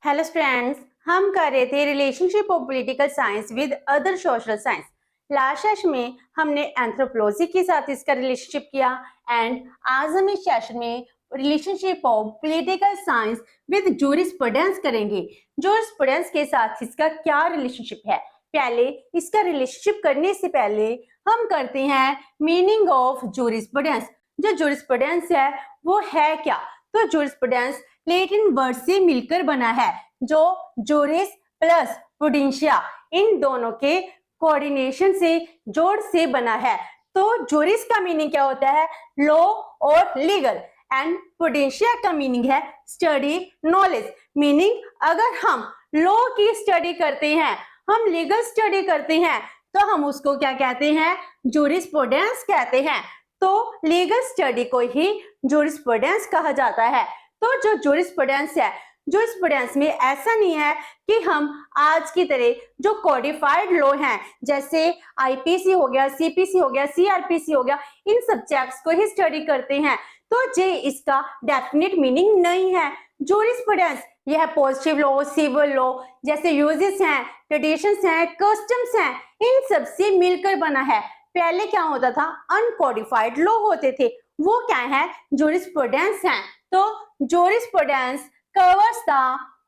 Hello students, हम कर रहे थे relationship of political science with other social science. Last session में हमने एंथ्रोपोलॉजी के साथ इसका रिलेशनशिप किया एंड आज हम इस सेशन में relationship of political science with jurisprudence करेंगे। जूरिस्प्रूडेंस के साथ इसका क्या रिलेशनशिप है, पहले इसका रिलेशनशिप करने से पहले हम करते हैं मीनिंग ऑफ जूरिस्प्रूडेंस। जो जूरिस्प्रूडेंस है वो है क्या? तो जूरिस्प्रूडेंस लैटिन वर्ड से मिलकर बना है, जो जोरिस प्लस प्रूडेंशिया इन दोनों के कोऑर्डिनेशन से जोड़ से बना है। तो जोरिस का मीनिंग क्या होता है? लॉ और लीगल, एंड प्रूडेंशिया का मीनिंग है स्टडी नॉलेज। मीनिंग अगर हम लॉ की स्टडी करते हैं, हम लीगल स्टडी करते हैं, तो हम उसको क्या कहते हैं? जूरिस्प्रूडेंस कहते हैं। तो लीगल स्टडी को ही जूरिस्प्रूडेंस कहा जाता है। तो जो जूरिस्प्रूडेंस है, जूरिस्प्रूडेंस में ऐसा नहीं है कि हम आज की तरह जो कोडिफाइड लॉ हैं, जैसे आईपीसी हो गया, सीपीसी हो गया, सीआरपीसी हो गया, इन सब्जेक्ट्स को ही स्टडी करते हैं। तो ये इसका डेफिनेट मीनिंग नहीं है। जूरिस्प्रूडेंस यह पॉजिटिव लॉ, सिविल लॉ जैसे यूजेस हैं, ट्रेडिशंस हैं, कस्टम्स हैं, इन सब से मिलकर बना है। पहले क्या होता था? अनकोडिफाइड लॉ होते थे, वो क्या है? जूरिस्प्रूडेंस हैं। तो jurisprudence covers the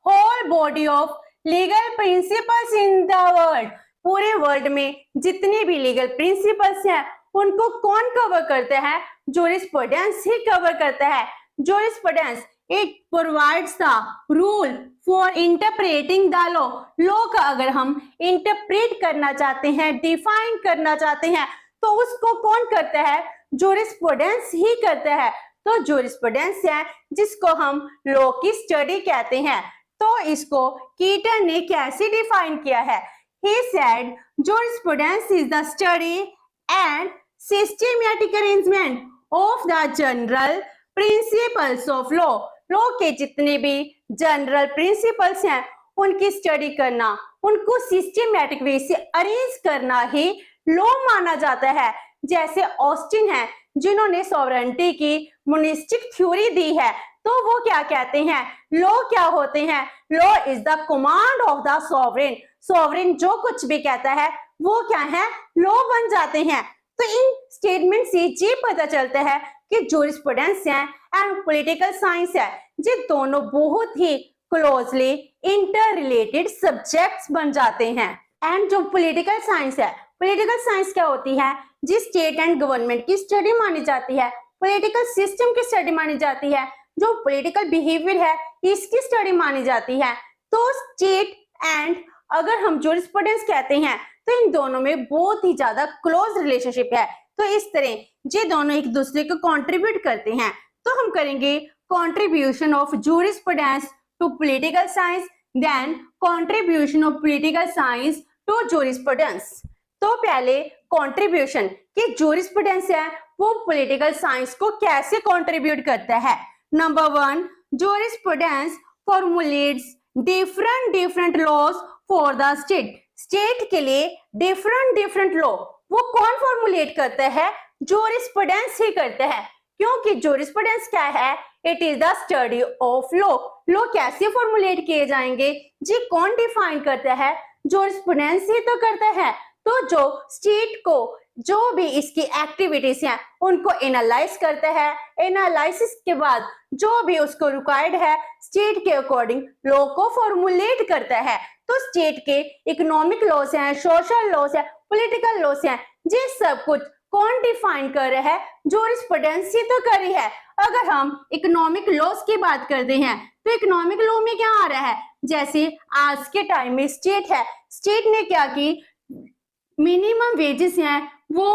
whole body of legal principles in the world। पूरे वर्ल्ड में जितने भी लीगल प्रिंसिपल्स हैं उनको कौन कवर करता है? jurisprudence ही कवर करता है। jurisprudence it provides the rule for interpreting the law। Law का अगर हम इंटरप्रेट करना चाहते हैं, डिफाइन करना चाहते हैं, तो उसको कौन करता है? jurisprudence ही करता है। तो जूरिस्प्रूडेंस है जिसको हम लॉ की स्टडी कहते हैं। तो इसको कीटन ने कैसे डिफाइन किया है? He said jurisprudence is the study and systematic arrangement of the general principles of law। Law के जितने भी जनरल प्रिंसिपल्स हैं उनकी स्टडी करना, उनको सिस्टमैटिक वे से अरेंज करना ही लॉ माना जाता है। जैसे ऑस्टिन है जिन्होंने सॉवरेनिटी की मोनिस्टिक थ्योरी दी है, तो वो क्या कहते हैं? लॉ क्या होते हैं? Law is the command of the sovereign. Sovereign जो कुछ भी कहता है वो क्या है? लॉ बन जाते हैं। तो इन स्टेटमेंट से ये पता चलता है कि जूरिस्प्रूडेंस है एंड पॉलिटिकल साइंस है, ये दोनों बहुत ही क्लोजली इंटर रिलेटेड सब्जेक्ट्स बन जाते हैं। एंड जो पॉलिटिकल साइंस है, पॉलिटिकल साइंस क्या होती है? जिस स्टेट एंड गवर्नमेंट की स्टडी मानी जाती है, पॉलिटिकल सिस्टम की स्टडी मानी जाती है, जो पॉलिटिकल बिहेवियर है इसकी स्टडी मानी जाती है। तो स्टेट एंड अगर हम जूरिस्प्रूडेंस कहते हैं तो इन दोनों में बहुत ही ज्यादा क्लोज रिलेशनशिप है। तो इस तरह ये दोनों एक दूसरे को कंट्रीब्यूट करते हैं। तो हम करेंगे contribution of jurisprudence to political science, then contribution of political science to jurisprudence. तो पहले कंट्रीब्यूशन कि जूरिस्प्रूडेंस है वो पॉलिटिकल साइंस को कैसे कंट्रीब्यूट करता है। Number 1, jurisprudence formulates different laws for the state. State के लिए डिफरेंट लॉ वो कौन फॉर्मुलेट करता है? जूरिस्प्रूडेंस ही करता है। क्योंकि जूरिस्प्रूडेंस क्या है? It is the study of law. Law कैसे फॉर्मुलेट किए जाएंगे जी कौन डिफाइन करता है? जूरिस्प्रूडेंस ही तो करता है। तो जो स्टेट को जो भी इसकी एक्टिविटीज हैं उनको एनालाइज करता है, एनालिसिस के बाद जो भी उसको रिक्वायर्ड है स्टेट के अकॉर्डिंग लॉ को फॉर्मुलेट करता है। तो स्टेट के इकोनॉमिक लॉस हैं, सोशल लॉस हैं, पॉलिटिकल लॉस हैं, ये सब कुछ कौन डिफाइन कर रहा है? जूरिस्प्रूडेंस ही तो कर रही है। अगर हम इकोनॉमिक लॉस की बात करते हैं तो इकोनॉमिक लॉ में क्या आ रहा है? जैसे आज के टाइम में स्टेट है, स्टेट ने क्या की? मिनिमम वेजेस हैं वो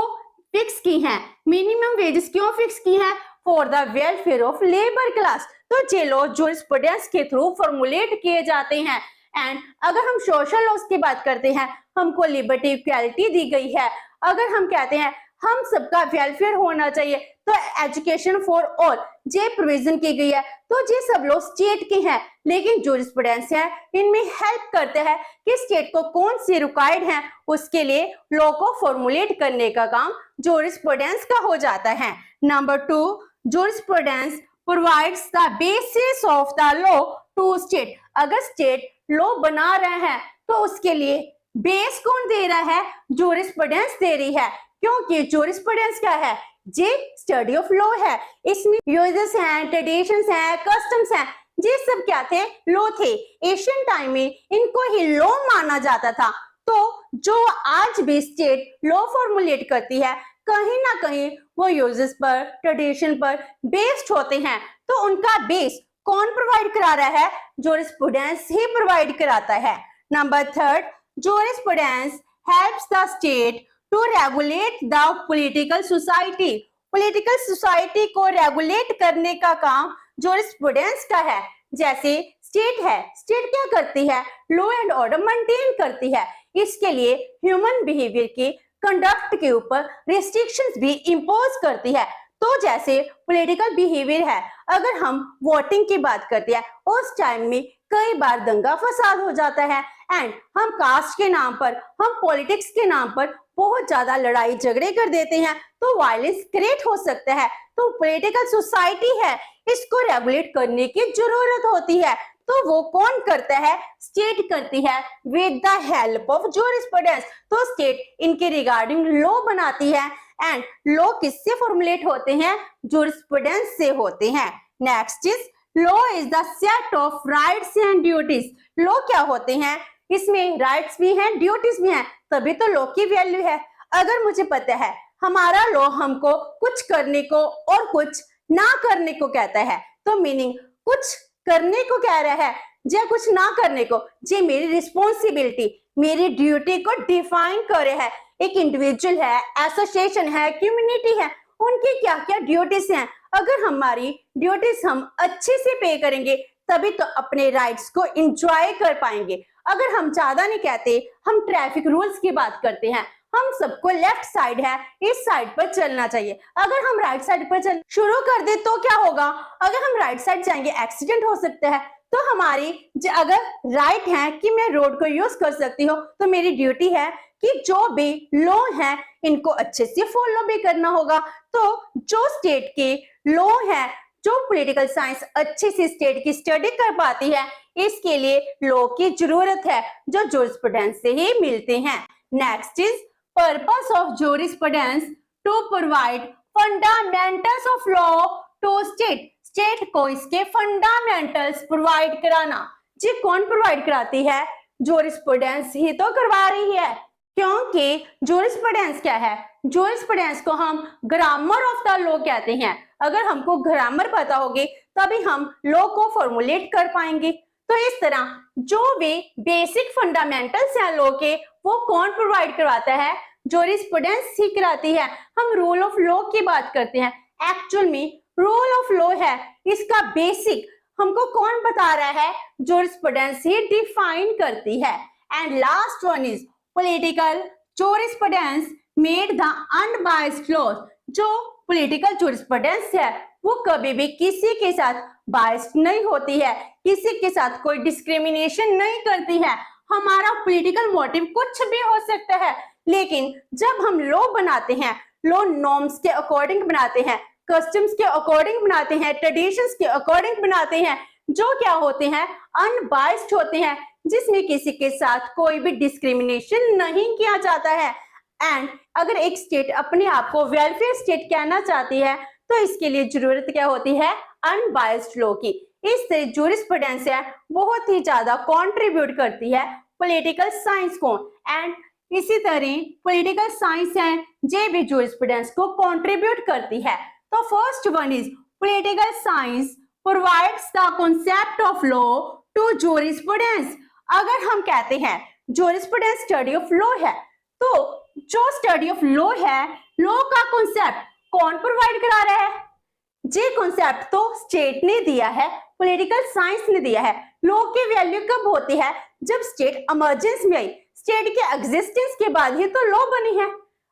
फिक्स की हैं। मिनिमम वेजेस क्यों फिक्स की हैं? For the welfare of labour class. तो ये लॉ जूरिस्प्रूडेंस के थ्रू फॉर्मुलेट किए जाते हैं। एंड अगर हम सोशल लॉस की बात करते हैं, हमको लिबर्टी इक्वालिटी दी गई है। अगर हम कहते हैं हम सबका वेलफेयर होना चाहिए तो एजुकेशन फॉर ऑल ये प्रोविजन की गई है। तो ये सब लोग स्टेट के हैं, लेकिन जूरिस्प्रूडेंस है इनमें हेल्प करते हैं कि स्टेट को कौन सी रिक्वायर्ड है उसके लिए लॉ को फॉर्मुलेट करने का काम जूरिस्प्रूडेंस का हो जाता है। Number 2, jurisprudence provides the basis of the law to state. अगर स्टेट लॉ बना रहे हैं तो उसके लिए बेस कौन दे रहा है? जूरिस्प्रूडेंस दे रही है, क्योंकि जूरिस्प्रूडेंस क्या है? जे स्टडी ऑफ लॉ है। इसमें यूजेस हैं, ट्रेडिशंस हैं, कस्टम्स हैं, ये सब क्या थे? लॉ थे। एशियन टाइम में इनको ही लॉ माना जाता था। तो जो आज भी स्टेट लॉ फॉर्मुलेट करती है, कहीं ना कहीं वो यूजेस पर, ट्रेडिशन पर बेस्ड होते हैं। तो उनका बेस कौन प्रोवाइड करा रहा है? जूरिस्प्रूडेंस ही प्रोवाइड कराता है। Number third, jurisprudence helps the state to regulate the political society. Political society को रेगुलेट करने का काम जूरिस्प्रूडेंस का है। जैसे स्टेट है, स्टेट क्या करती है? लॉ एंड ऑर्डर मेंटेन करती है। इसके लिए ह्यूमन बिहेवियर के कंडक्ट के ऊपर रिस्ट्रिक्शंस भी इंपोज करती है। तो जैसे पॉलिटिकल बिहेवियर है, अगर हम वोटिंग की बात करते हैं, उस टाइम में कई बार दंगा फसाद हो जाता है एंड हम कास्ट के नाम पर, हम पॉलिटिक्स के नाम पर बहुत ज्यादा लड़ाई झगड़े कर देते हैं, तो वायलेंस क्रिएट हो सकता है। तो पॉलिटिकल सोसाइटी है, इसको रेगुलेट करने की जरूरत होती है। तो वो कौन करता है? स्टेट करती है with the help of jurisprudence. तो स्टेट इनके रिगार्डिंग लॉ बनाती है एंड लॉ किससे फॉर्मुलेट होते हैं? जूरिस्प्रूडेंस से होते हैं। Next is law is the set of rights and duties. Law क्या होते हैं? इसमें राइट्स भी हैं, ड्यूटीज भी हैं, तभी तो लॉ की वैल्यू है। अगर मुझे पता है हमारा लॉ हमको कुछ करने को और कुछ ना करने को कहता है, तो मीनिंग कुछ करने को कह रहा है या कुछ ना करने को, ये मेरी रिस्पॉन्सिबिलिटी, मेरी ड्यूटी को डिफाइन कर रहा है। एक इंडिविजुअल है, एसोसिएशन है, कम्युनिटी है, उनकी क्या क्या ड्यूटीज हैं। अगर हमारी ड्यूटीज हम अच्छे से पे करेंगे तभी तो अपने राइट्स को एंजॉय कर पाएंगे। अगर हम ज्यादा नहीं कहते, हम ट्रैफिक रूल्स की बात करते हैं, हम सबको लेफ्ट साइड है, इस साइड पर चलना चाहिए। अगर हम राइट साइड पर चल शुरू कर दे तो क्या होगा? अगर हम राइट साइड जाएंगे एक्सीडेंट हो सकता है। तो हमारी अगर राइट है कि मैं रोड को यूज कर सकती हूँ, तो मेरी ड्यूटी है कि जो भी लॉ है इनको अच्छे से फॉलो भी करना होगा। तो जो स्टेट के लॉ है, जो पॉलिटिकल साइंस अच्छे से स्टेट की स्टडी कर पाती है, इसके लिए लॉ की जरूरत है, जो जूरिस्प्रूडेंस से ही मिलते हैं। Next is purpose of jurisprudence to provide fundamentals of law to state. State को इसके फंडामेंटल्स प्रोवाइड कराना। जी कौन प्रोवाइड कराती है? जूरिस्प्रूडेंस ही तो करवा रही है, क्योंकि जूरिस्प्रूडेंस क्या है? जूरिस्प्रूडेंस को हम ग्रामर ऑफ द लॉ कहते हैं। अगर हमको ग्रामर पता होगी तभी हम लॉ को फॉर्मुलेट कर पाएंगे। तो इस तरह जो भी बेसिक फंडामेंटल्स हैं लॉ के, वो कौन प्रोवाइड करवाता है? जूरिस्प्रूडेंस ही कराती है। हम रूल ऑफ लॉ की बात करते हैं, एक्चुअल में रूल ऑफ लॉ है, इसका बेसिक हमको कौन बता रहा है? जूरिस्प्रूडेंस ही डिफाइन करती है। And last one is political jurisprudence made the unbiased laws. जो पॉलिटिकल जूरिस्प्रूडेंस है वो कभी भी किसी के साथ बायस्ड नहीं होती है, किसी के साथ कोई डिस्क्रिमिनेशन नहीं करती है। हमारा पॉलिटिकल मोटिव कुछ भी हो सकता है, लेकिन जब हम लॉ बनाते हैं, लॉ नॉर्म्स के अकॉर्डिंग बनाते हैं, कस्टम्स के अकॉर्डिंग बनाते हैं, ट्रेडिशंस के अकॉर्डिंग बनाते हैं, जो क्या होते हैं? अनबायस्ड होते हैं, जिसमें किसी के साथ कोई भी डिस्क्रिमिनेशन नहीं किया जाता है। एंड अगर एक स्टेट अपने आप को वेलफेयर स्टेट कहना चाहती है, तो इसके लिए जरूरत क्या होती है? अनबायस्ड लॉ की। इस तरह जूरिस्प्रूडेंस है बहुत ही ज्यादा कंट्रीब्यूट करती है पॉलिटिकल साइंस को। एंड इसी तरह पॉलिटिकल साइंस है जे भी जूरिस्प्रूडेंस को कंट्रीब्यूट करती है। तो first one is political science provides the concept of law to jurisprudence. अगर हम कहते हैं जूरिस्प्रूडेंस स्टडी ऑफ लॉ है, तो जो स्टडी ऑफ लॉ है, लॉ का कॉन्सेप्ट कौन प्रोवाइड करा रहा है? जे कॉन्सेप्ट तो स्टेट ने दिया है, पॉलिटिकल साइंस ने दिया है। लॉ की वैल्यू कब होती है? जब स्टेट इमरजेंस में आई, स्टेट के एग्जिस्टेंस के बाद ही तो लॉ बनी है।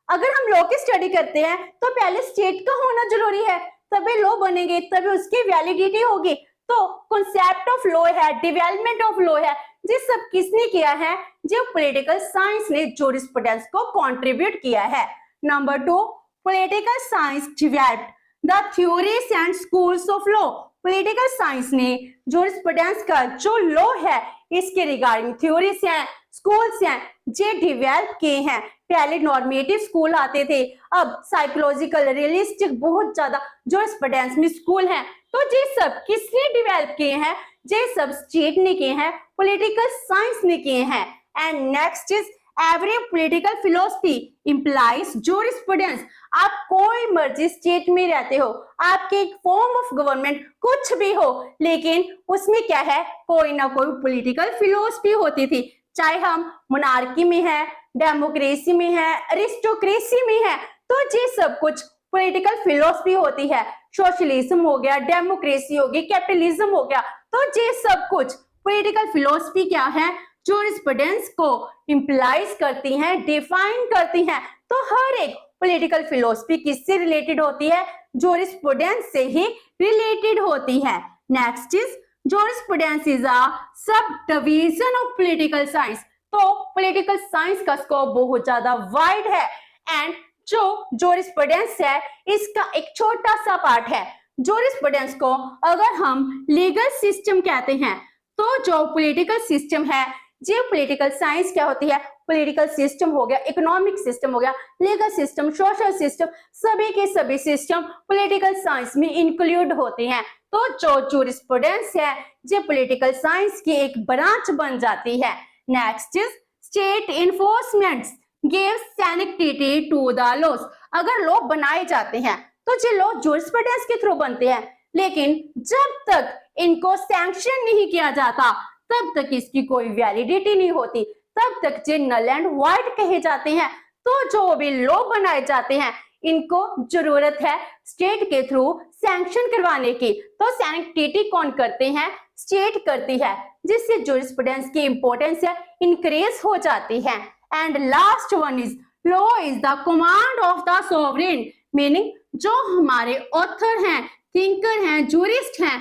अगर हम लॉ की स्टडी करते हैं तो पहले स्टेट का होना जरूरी है, तभी लॉ बनेंगे, तभी उसकी वैलिडिटी होगी। तो कॉन्सेप्ट ऑफ लॉ है, डेवलपमेंट ऑफ लॉ है, ये सब किसने किया है? जो पॉलिटिकल साइंस ने जूरिस्प्रूडेंस को कंट्रीब्यूट किया है। Number 2, political science developed the theories and schools of law. Political science ने जूरिस्प्रूडेंस का जो लॉ है इसके रिगार्डिंग थ्योरीज हैं, स्कूल्स हैं, जे डेवलप किए हैं। पहले नॉर्मेटिव स्कूल आते थे, अब साइकोलॉजिकल, रियलिस्टिक बहुत ज्यादा जूरिस्प्रूडेंस में स्कूल हैं। तो ये सब किसने डेवलप किए हैं? ये सब स्टेट ने किए हैं, पॉलिटिकल साइंस ने किए हैं। And next is every political philosophy implies jurisprudence. आप कोई मर्जी स्टेट में रहते हो, आपके एक फॉर्म ऑफ गवर्नमेंट कुछ भी हो, लेकिन उसमें क्या है, कोई ना कोई पॉलिटिकल फिलोसफी होती थी। चाहे हम मोनार्की में है, डेमोक्रेसी में है, अरिस्टोक्रेसी में है, तो ये सब कुछ पॉलिटिकल फिलोसफी होती है। सोशलिज्म हो गया, डेमोक्रेसी हो गई, कैपिटलिज्म हो गया, तो ये सब कुछ पॉलिटिकल फिलोसफी क्या है, जूरिस्प्रूडेंस को इंप्लाइज करती हैं, डिफाइन करती हैं। तो हर एक पॉलिटिकल फिलोसफी किससे रिलेटेड होती है? जूरिस्प्रूडेंस से ही रिलेटेड होती है। Next is jurisprudence is a sub division of political science. तो पॉलिटिकल साइंस का स्कोप बहुत ज्यादा वाइड है एंड जो जूरिस्प्रूडेंस है इसका एक छोटा सा पार्ट है। जूरिस्प्रूडेंस को अगर हम लीगल सिस्टम कहते हैं, तो जो पॉलिटिकल सिस्टम है, ये पॉलिटिकल साइंस क्या होती है? पॉलिटिकल सिस्टम हो गया, इकोनॉमिक सिस्टम हो गया, लीगल सिस्टम, सोशल सिस्टम, सभी के सभी सिस्टम पॉलिटिकल साइंस में इंक्लूड होते हैं। तो जो जूरिस्प्रूडेंस है ये पॉलिटिकल साइंस की एक ब्रांच बन जाती है। Next is state enforcement gives sanctity to the laws. अगर लॉ बनाए जाते हैं तो ये लॉ जूरिस्प्रूडेंस के थ्रू बनते हैं, लेकिन जब तक इनको सैंक्शन नहीं किया जाता तब तक इसकी कोई वैलिडिटी नहीं होती, तब तक ये नल एंड वाइड कहे जाते हैं। तो जो भी लॉ बनाए जाते हैं इनको जरूरत है स्टेट के थ्रू सैंक्शन करवाने की। तो सैंक्टिटी कौन करते हैं? स्टेट करती है, जिससे जूरिस्प्रूडेंस की इंपॉर्टेंस है इंक्रीज हो जाती है। And last one is law is the command of the sovereign, meaning जो हमारे ऑथर हैं, थिंकर हैं, जूरिस्ट हैं,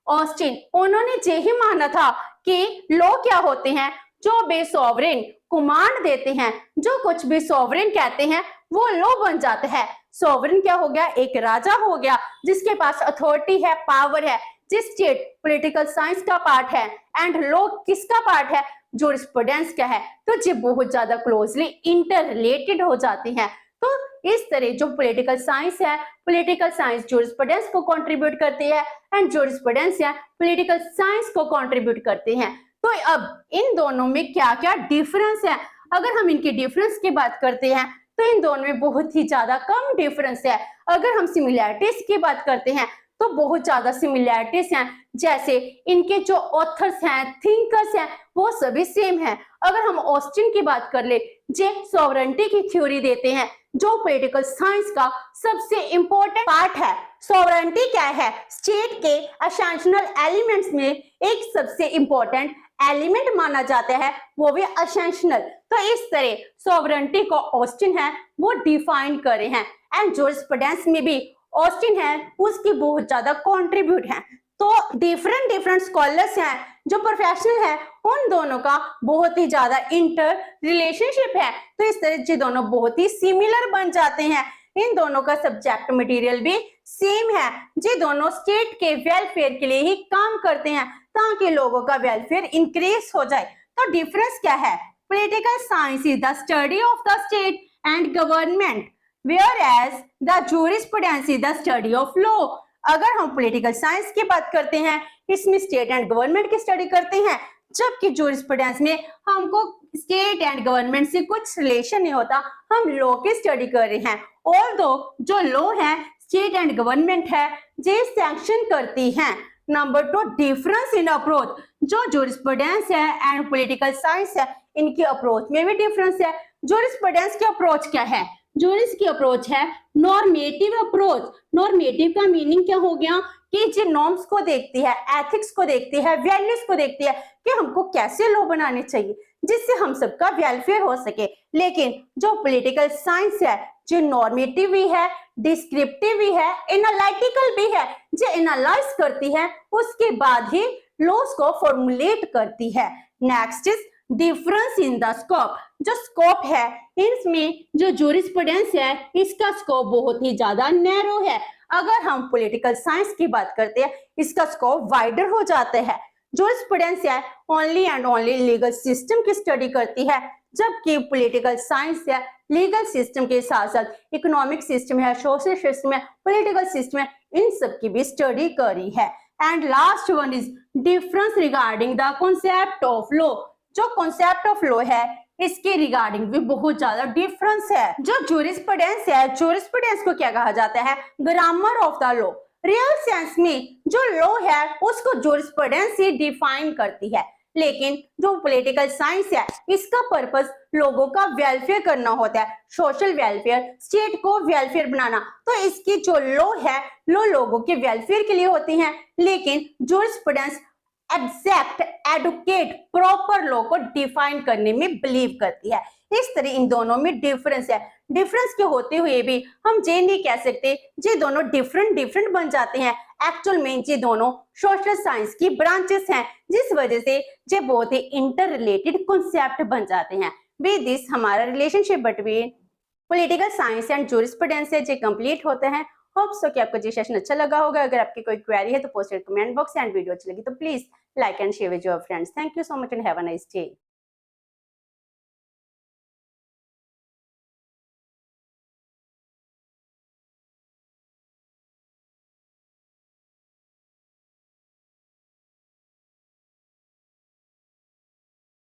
ऑस्टिन, उन्होंने यही माना था कि लॉ क्या होते हैं? जो भी सोवरेन कमांड देते हैं, जो कुछ भी सोवरेन कहते हैं वो लॉ बन जाता है। सोवरेन क्या हो गया? एक राजा हो गया जिसके पास अथॉरिटी है, पावर है। जिस स्टेट पॉलिटिकल साइंस का पार्ट है एंड लॉ किसका पार्ट है? जूरिस्प्रूडेंस का है। तो ये बहुत ज्यादा क्लोजली इंटर रिलेटेड हो जाती हैं। तो इस तरह जो पॉलिटिकल साइंस है, पॉलिटिकल साइंस जूरिस्प्रूडेंस को कंट्रीब्यूट करती है एंड जूरिस्प्रूडेंस है पॉलिटिकल साइंस को कंट्रीब्यूट करते हैं। तो अब इन दोनों में क्या क्या डिफरेंस है? अगर हम इनके डिफरेंस की बात करते हैं तो इन दोनों में बहुत ही ज्यादा कम डिफरेंस है। अगर हम सिमिलैरिटीज की बात करते हैं तो बहुत ज्यादा सिमिलैरिटीज हैं, जैसे इनके जो ऑथर्स हैं, थिंकर्स हैं, वो सभी सेम हैं। अगर हम ऑस्टिन की बात कर ले, जे सॉवरेनिटी की थ्योरी देते हैं, जो पॉलिटिकल साइंस का सबसे इंपॉर्टेंट पार्ट है। सॉवरेनिटी क्या है? स्टेट के एसेंशियल एलिमेंट्स में एक सबसे इंपॉर्टेंट एलिमेंट माना जाता है, वो भी एसेंशियल। तो इस तरह सॉवरेनिटी को ऑस्टिन है वो डिफाइन करे हैं एंड जूरिस्प्रूडेंस में भी ऑस्टिन है उसकी बहुत ज्यादा कंट्रीब्यूट है। तो डिफरेंट स्कॉलर्स हैं जो प्रोफेशनल है, उन दोनों का बहुत ही ज्यादा इंटर रिलेशनशिप है। तो इस तरह से दोनों बहुत ही सिमिलर बन जाते हैं। इन दोनों का सब्जेक्ट मटेरियल भी सेम है। ये दोनों स्टेट के वेलफेयर के लिए ही काम करते हैं ताकि लोगों का वेलफेयर इंक्रीज हो जाए। तो डिफरेंस क्या है? Political science is the study of the state and government, whereas the jurisprudence is the study of law। अगर हम पॉलिटिकल साइंस की बात करते हैं इसमें स्टेट एंड गवर्नमेंट की स्टडी करते हैं, जबकि जूरिस्प्रूडेंस में हमको स्टेट एंड गवर्नमेंट से कुछ रिलेशन नहीं होता, हम लॉ की स्टडी कर रहे हैं। ऑल्दो जो लॉ है स्टेट एंड गवर्नमेंट है ये सैंक्शन करती हैं। नंबर 2 डिफरेंस इन अप्रोच, जो जूरिस्प्रूडेंस है एंड पॉलिटिकल साइंस है इनकी अप्रोच में भी डिफरेंस है। जूरिस्प्रूडेंस की अप्रोच क्या है? जूरिस की अप्रोच है नॉर्मेटिव अप्रोच। नॉर्मेटिव का मीनिंग क्या हो गया कि जो नॉर्म्स को देखती है, एथिक्स को देखती है, वैल्यूज को देखती है कि हमको कैसे लॉ बनाने चाहिए जिससे हम सबका वेलफेयर हो सके। लेकिन जो पॉलिटिकल साइंस है जो नॉर्मेटिव भी है, डिस्क्रिप्टिव भी है, एनालिटिकल भी है, जो एनालाइज करती है उसके बाद ही लॉस को फॉर्मुलेट करती है। Next is difference in the scope. जो स्कोप है इसमें जो जूरिस्प्रूडेंस है इसका स्कोप बहुत ही ज्यादा नैरो है। अगर हम पॉलिटिकल साइंस की बात करते हैं, इसका स्कोप वाइडर हो जाता है। जूरिस्प्रूडेंस है only and only legal system की स्टडी करती है, जबकि पॉलिटिकल साइंस है लीगल सिस्टम के साथ साथ इकोनॉमिक सिस्टम है, सोशल सिस्टम है, पॉलिटिकल सिस्टम है, इन सब की भी स्टडी करी है। And last one is difference regarding the concept of law. जो कॉन्सेप्ट ऑफ लॉ है इसके रिगार्डिंग भी बहुत ज्यादा डिफरेंस है। जो जूरिस्प्रूडेंस है, जूरिस्प्रूडेंस को क्या कहा जाता है? Grammar of the law. Real sense में जो लॉ है उसको जूरिस्प्रूडेंस ही डिफाइन करती है, लेकिन जो पॉलिटिकल साइंस है इसका पर्पस लोगों का वेलफेयर करना होता है, सोशल वेलफेयर, स्टेट को वेलफेयर बनाना। तो इसकी जो लॉ है, लॉ लोगों के वेलफेयर के लिए होती है, लेकिन jurisprudence exact, educate, proper law को डिफाइन करने में बिलीव करती है। इस तरह इन दोनों में डिफरेंस है। डिफरेंस के होते हुए भी हम ये नहीं कह सकते ये दोनों डिफरेंट बन जाते हैं। एक्चुअल में ये दोनों सोशल साइंस की ब्रांचेस हैं, जिस वजह से ये बहुत ही इंटर रिलेटेड कॉन्सेप्ट बन जाते हैं। विद दिस हमारा relationship between political science and jurisprudence है जो कंप्लीट होते हैं। होप सो कि आपको ये सेशन अच्छा लगा होगा। अगर आपकी कोई क्वेरी है तो post comment box, and video अच्छी लगी तो please like and share with your friends. Thank you so much and have a nice day.